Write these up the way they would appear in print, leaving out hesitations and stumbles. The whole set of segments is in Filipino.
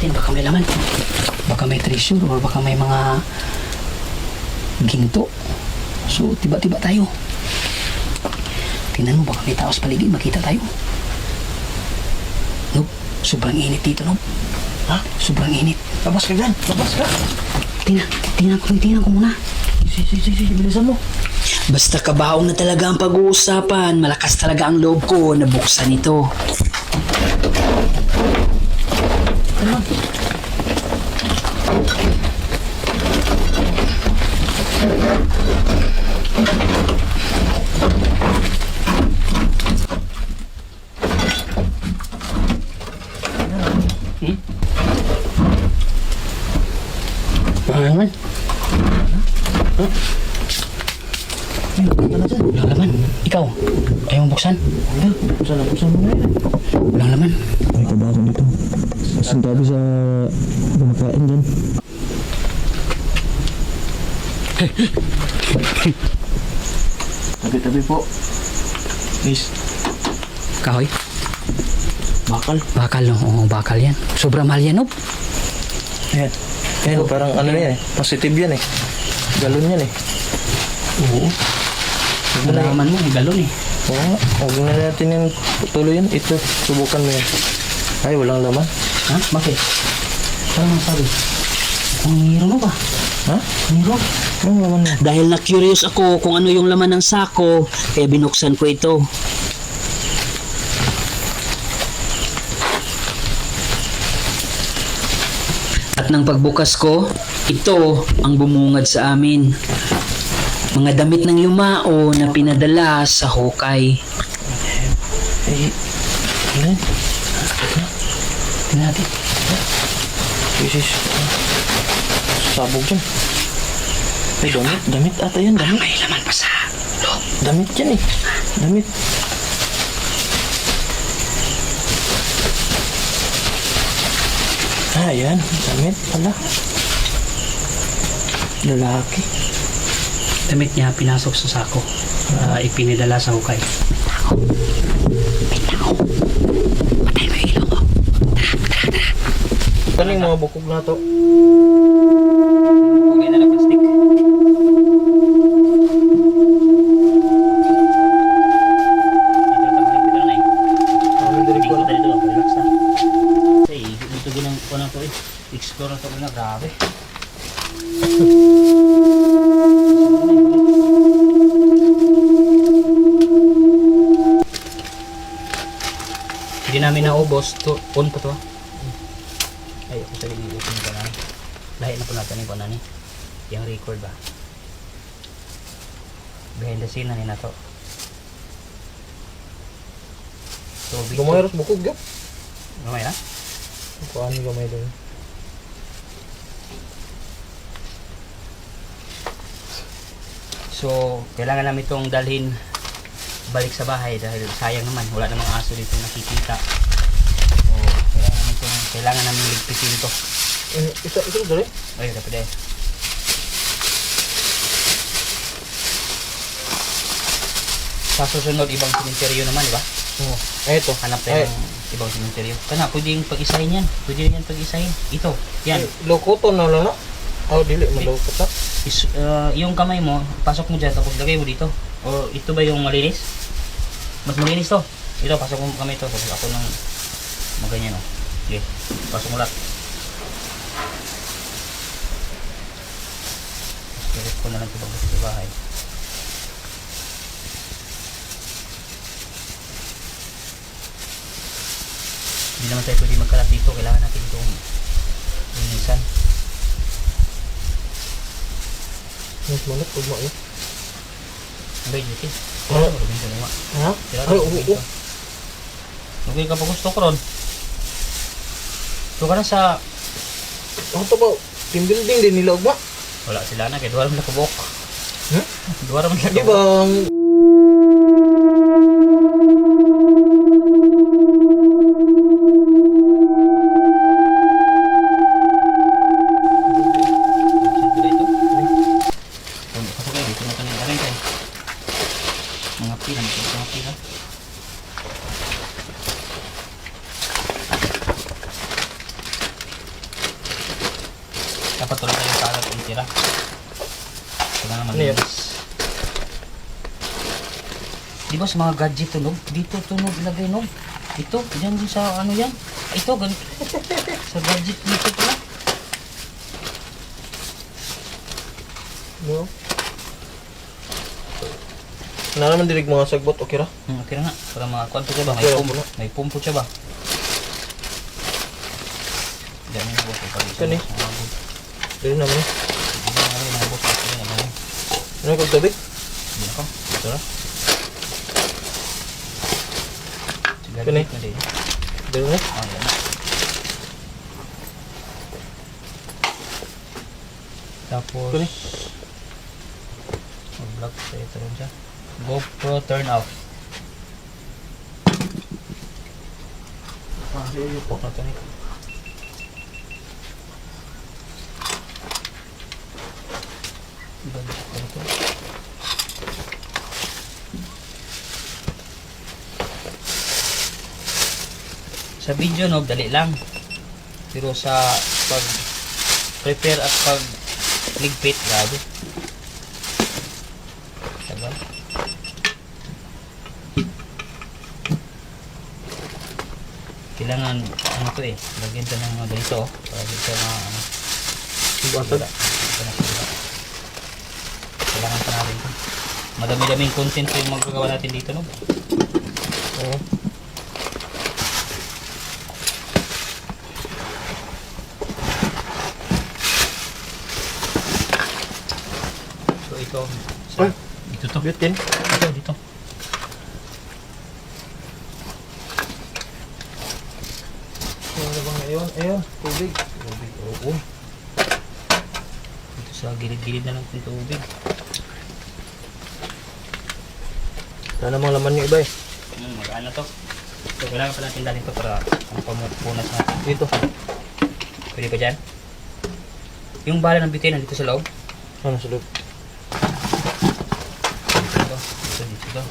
natin, baka may laman. Baka may treasure or baka may mga ginto. So, tiba-tiba tayo. Tingnan mo, baka may tao sa paligid, makita tayo. Nob, sobrang init dito, Nob. Ha? Sobrang init. Labas ka dyan. Labas ka. Tingnan ko muna. Sige, bilisan mo. Basta kabaong na talaga ang pag-uusapan, malakas talaga ang loob ko na buksan ito. Ano? Wala naman. Walang laman. Ikaw, ayaw mong buksan? Wala. Buksan mo na yan. Walang laman. May kabako dito. Sintabi sa gumakain dyan. Tabi-tabi po. Please. Kahoy? Bakal. Bakal, no? Oo, bakal yan. Sobrang mahal yan, Nob. Ayan. Ayan, parang ano yan eh. Positive yan eh. Galon yan eh. Oo. Nalaman mo, may galon eh. Oo. Huwag na natin yung tuloy yan. Ito, subukan mo yan. Ay, walang laman. Ha? Bakit? Ano sabi? Kung hiro mo ba? Ha? Hiro? Walang laman mo. Dahil na-curious ako kung ano yung laman ng sako, kaya binuksan ko ito. At nang pagbukas ko, ito ang bumungad sa amin. Mga damit ng yumao na pinadala sa hukay. Eh, ano yan? Tingnan natin. Jesus. Sabog dyan. Ay, damit ata yan, damit. May laman pa sa loob. Damit yan eh. Damit. Ah, yan. Damit pala. Lalaki. Damit niya pinasok sa sako. Ipinadala sa hukay. May tao. Patay mo yung ilaw mo. Ano yung mga bukog na to? Huwag na plastic. Explore na ito na, grabe. Hindi namin naubos. On pa to. Ay, ako sa libo ko na. Lahat na po natin yung kanan yung record ba. Behind the scene na nila to. So, Gamay ros bukog yun. Gamay na? Kuhaan yung gamay doon. So, kailangan namin itong dalhin balik sa bahay dahil sayang naman, wala namang aso dito nakikita. So, kailangan namin ligpisin ito. Ito dali? Ay, dapat eh. Sa susunod, ibang simenteryo naman, di ba? Oo. Ito. Hanap tayo ng ibang simenteryo. Kana, pwedeng pag-isahin yan. Pwede rin yan pag-isahin. Ito, yan. Lokoton na lang na? Oh, dili, malukot na. Yung kamay mo, pasok mo dyan, tapos lagay mo dito. O ito ba yung malinis? Mas malinis to. Ito, pasok mo kamay to. Tapos ako nang maganyan o. Okay, pasok mo lahat. Tapos ko na lang ito pagdating sa bahay. Hindi naman tayo pwede magkalat dito. Kailangan natin itong linisan. Mas manok, huwag mo yun. Ang ba yun? Oo. Ha? Ha? Ay, oo. Okay ka pa gusto ko ron. So ka na sa... Ano to ba? Team building din nila, huwag ba? Wala sila na, kaya duwara mo nakabok. Hmm? Duwara mo Di nakabok. bang... Mga pila, mga pila. Dapat tuloy tayo sa alat yung tira. Kaya naman. Ano yan? Di ba sa mga gadget tunog? Dito tunog ilagay no? Ito, dyan din sa ano yan? Ito, ganito. Sa gadget dito pala. No? Na naman dirig mga sagbot, okay ra? Okay na nga. Para makakuan po siya ba? May Okay, pump. wala. May pump po siya ba? Diyan yung boss. Kani? Dili naman eh. Ano kong tubig? Hindi na ko. Ito na. Kani? Gadget na din. Dili na? Ah, yan na. Tapos Kani? mag-block sa ito rin siya. GoPro turn off. Pok na ito ni. Ibalik ko na ito. Sa video no, dali lang. Pero sa pag prepare at pag ligpit, grabe. Tagal. Kailangan ano to eh, lagyan ito ng mga ganito para dito na ano. Buwantag? Kailangan pa natin ito. Madami-daming content yung magagawa natin dito no. Oo. So ito, sa, Ay! dito to. Butin? Dito. Ano bang ngayon? Ayun, tubig. Tubig, oo. Dito sa gilid-gilid na lang yung tubig. Wala namang laman yung iba eh. Mag-ano to. So kailangan pa natin dalhin to para ang pamupunas natin. Dito. Pwede ba dyan? Yung bala ng bitin nandito sa loob. Ano sa loob? Dito.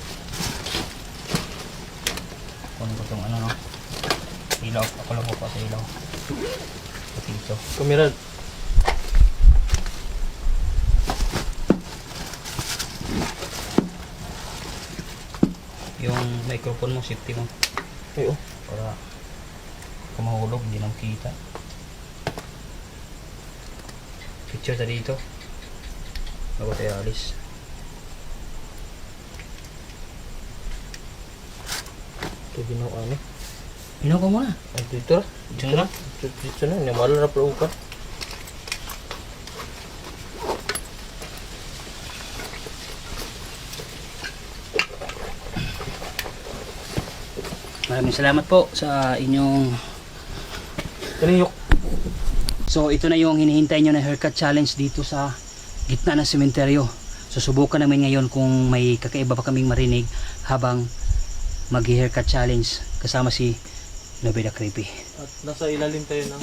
Kunin ko itong ano no. Ilaw. Ako lang po sa ilaw. Pati ito. Kamera. Yung microphone mo, safety mo. Ay oh. Para kung mahulog, hindi nang kita. Picture ta dito. Bago tayo alis. Ito ginawa ano? Minaw ko muna. Ay dito ra. Diyan na. Dito na. Namala na pala ukan. Maraming salamat po sa inyong... Kaniyok. So ito na yung hinihintay nyo na haircut challenge dito sa gitna ng sementeryo. Susubukan namin ngayon kung may kakaiba pa kaming marinig habang mag-haircut challenge kasama si Nobby the Creepy. At nasa ilalim tayo ng...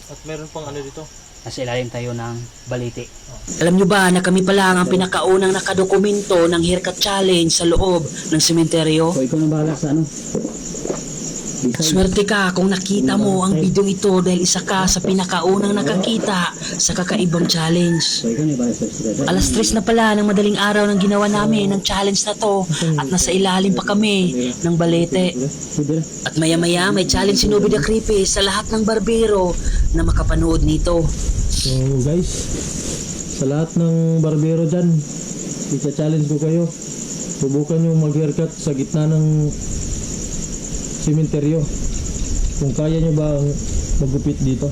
At meron pang ano dito. Nasa ilalim tayo ng baliti. Alam nyo ba na kami pa lang ang pinakaunang nakadokumento ng haircut challenge sa loob ng sementeryo? So ikaw na bahala sa ano? Swerte ka kung nakita mo ang bidyong ito dahil isa ka sa pinakaunang nakakita sa kakaibang challenge. So ikaw na bahala sa Alas 3 na pala ng madaling araw ng ginawa namin ng challenge na to at nasa ilalim pa kami ng balete. At maya maya may challenge si Nobby the Creepy sa lahat ng barbero na makapanood nito. So guys, sa lahat ng barbero dyan, isa-challenge ko kayo. Subukan nyo mag-haircut sa gitna ng sementeryo. Kung kaya nyo ba magupit dito.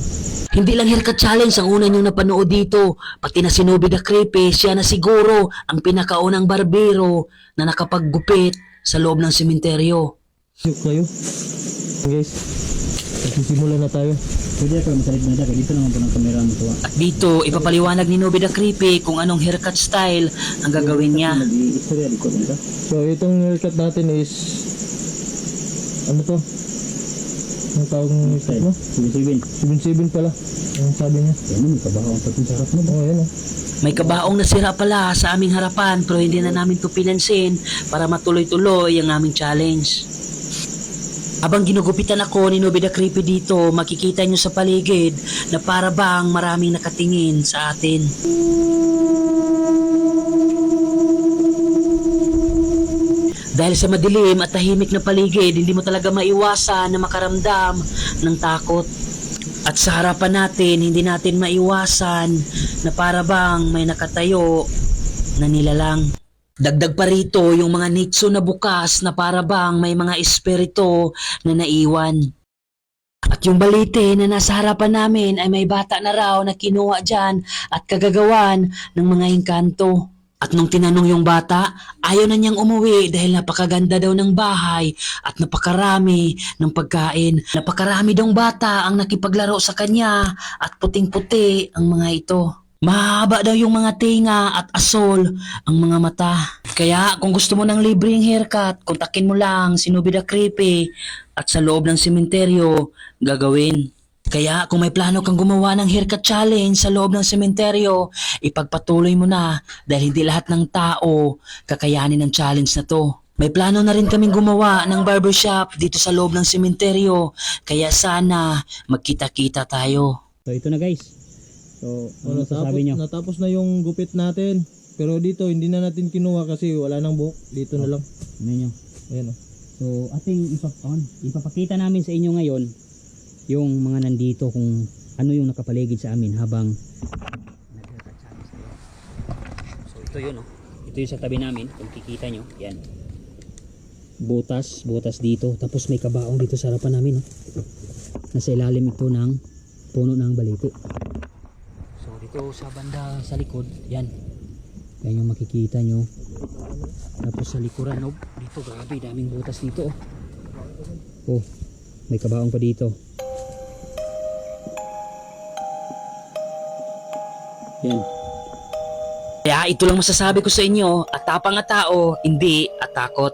Hindi lang haircut challenge ang una niyong napanood dito, pati na si Nobby the Creepy, siya na siguro ang pinakaunang barbero na nakapaggupit sa loob ng sementeryo. Yuk kayo. Guys, magsisimula na tayo. Pwede ako masalit na dyan. Dito naman po ng kamera mo to. At dito, ipapaliwanag ni Nobby the Creepy kung anong haircut style ang gagawin niya. Istorya di ko nito. So itong haircut natin is ano to? Ang tawag ng haircut mo? 77 pala. Ang sabi niya. Yan may kabaong sa sarap mo. Oh, yan May kabaong nasira pala sa aming harapan pero hindi na namin ito pinansin para matuloy-tuloy ang aming challenge. Habang ginugupitan ako ni Nobby the Creepy dito, makikita nyo sa paligid na para bang maraming nakatingin sa atin. Dahil sa madilim at tahimik na paligid, hindi mo talaga maiwasan na makaramdam ng takot. At sa harapan natin, hindi natin maiwasan na para bang may nakatayo na nilalang. Dagdag pa rito yung mga nitso na bukas na para bang may mga espiritu na naiwan. At yung balite na nasa harapan namin ay may bata na raw na kinuha dyan at kagagawan ng mga engkanto. At nung tinanong yung bata, ayaw na niyang umuwi dahil napakaganda daw ng bahay at napakarami ng pagkain. Napakarami daw bata ang nakipaglaro sa kanya at puting-puti ang mga ito. Mahaba daw yung mga tinga at asol ang mga mata. Kaya kung gusto mo ng libreng haircut, kontakin mo lang si Nobby the Creepy at sa loob ng sementeryo gagawin. Kaya kung may plano kang gumawa ng haircut challenge sa loob ng sementeryo, ipagpatuloy mo na dahil hindi lahat ng tao kakayanin ng challenge na to. May plano na rin kaming gumawa ng barbershop dito sa loob ng sementeryo, kaya sana magkita-kita tayo. So ito na guys. So ano sasabi nyo? Natapos na yung gupit natin. Pero dito hindi na natin kinuha kasi wala nang buhok. Dito na lang. Ano nyo? Ayan oh. So ating ipapakita namin sa inyo ngayon yung mga nandito kung ano yung nakapaligid sa amin habang nag-haircut challenge tayo. So ito yun oh. Ito yung sa tabi namin kung kikita nyo. Yan. Butas dito. Tapos may kabaong dito sa harapan namin oh. Nasa ilalim ito ng puno ng balete. So dito sa banda sa likod, yan. Yan yung makikita nyo. Tapos sa likuran oh, dito grabe daming butas dito oh. Oh, may kabaong pa dito. Yan. Kaya ito lang masasabi ko sa inyo, at tapang at tao, hindi at takot.